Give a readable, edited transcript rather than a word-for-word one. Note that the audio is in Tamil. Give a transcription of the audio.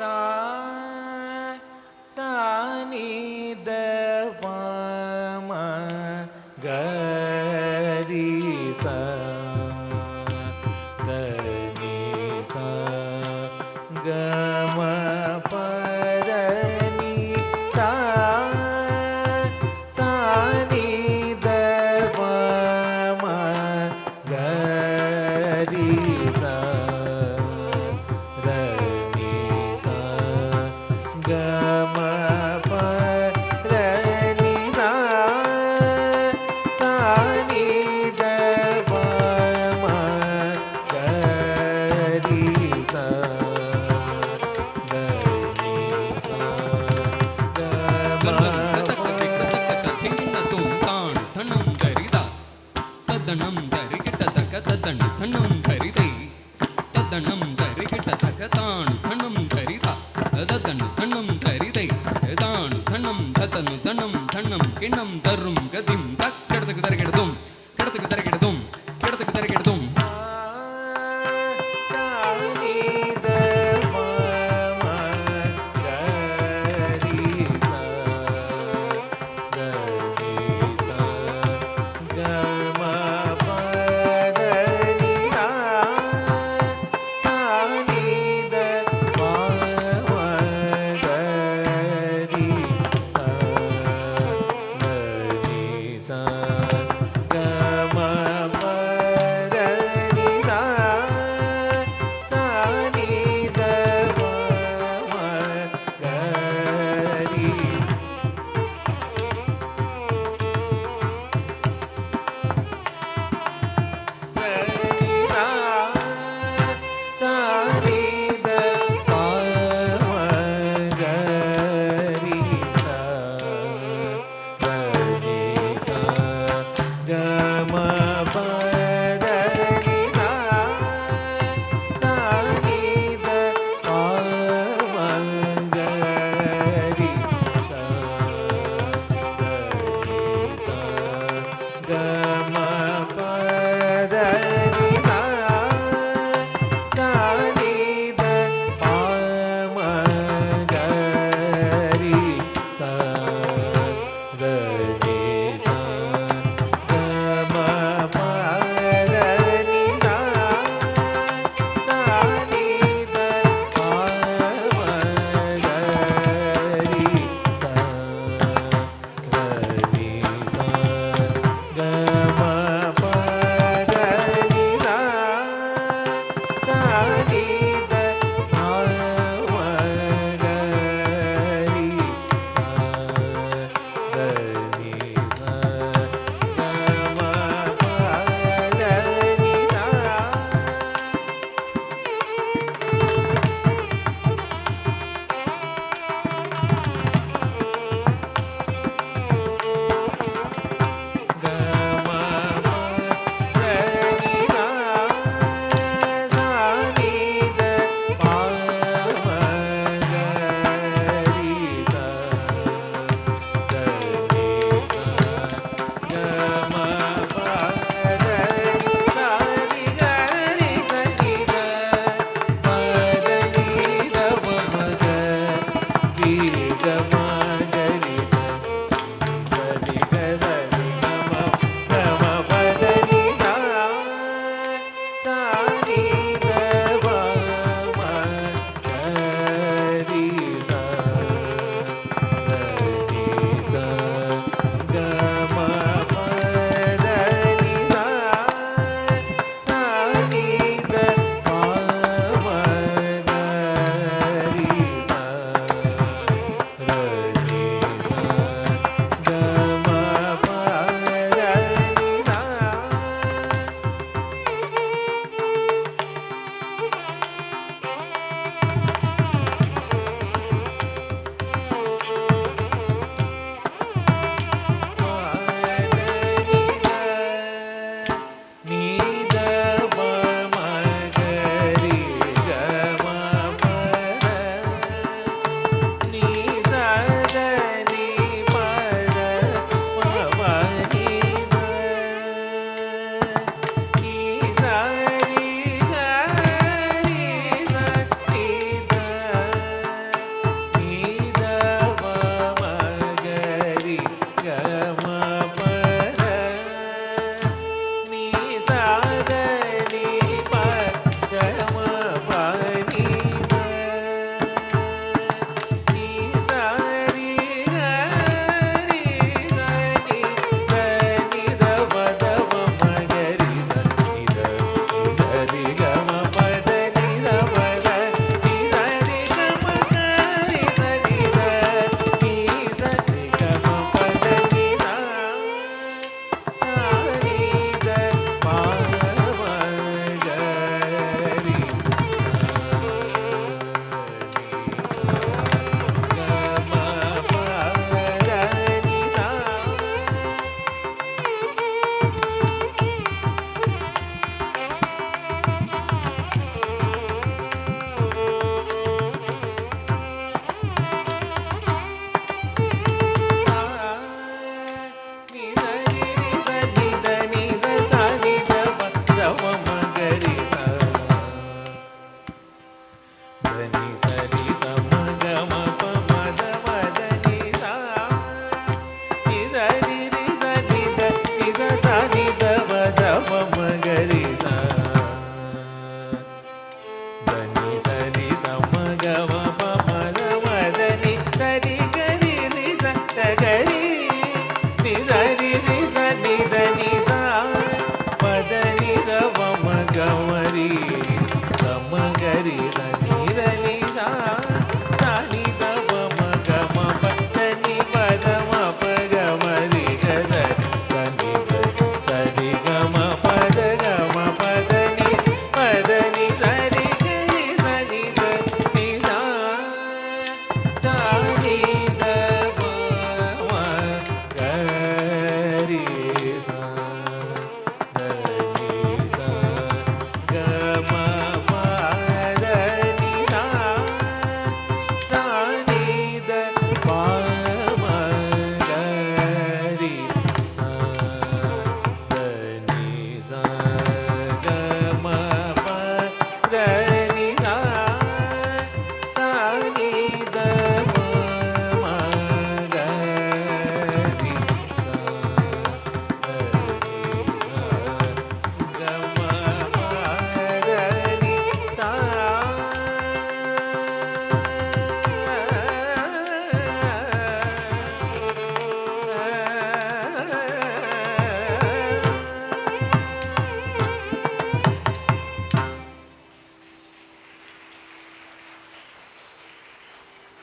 சா சானி த பம கரி சா தனி சா கம பரணி சா சானி த பம கரி சா தனி சா கம பரணி சா சானி த பம கரி சா தனி சா கம கல்லம் கதக்க திக்க திங்கின தும் தான் தன்னம் கரிதா ததனம் கரிகிட்ட தக்க ததன் தன்னம் கரிதை ததனம் கரிகிட்ட தக்க தான் தன்னம் கரிதா ததன் தன்னம் கரிதை தான் தன்னம் ததனு தன்னம் தன்னம் கிண்ணம் தரும் கதிம் தக் கிடத்துக்கு தரகிடதும் கிடத்துக்கு தரகிடதும் கிடத்துக்கு தரகிடதும் சானி த பம கரி சா தனி சா கம பரணி சா சானி த பம கரி சா தனி ನಿ ಸರಿ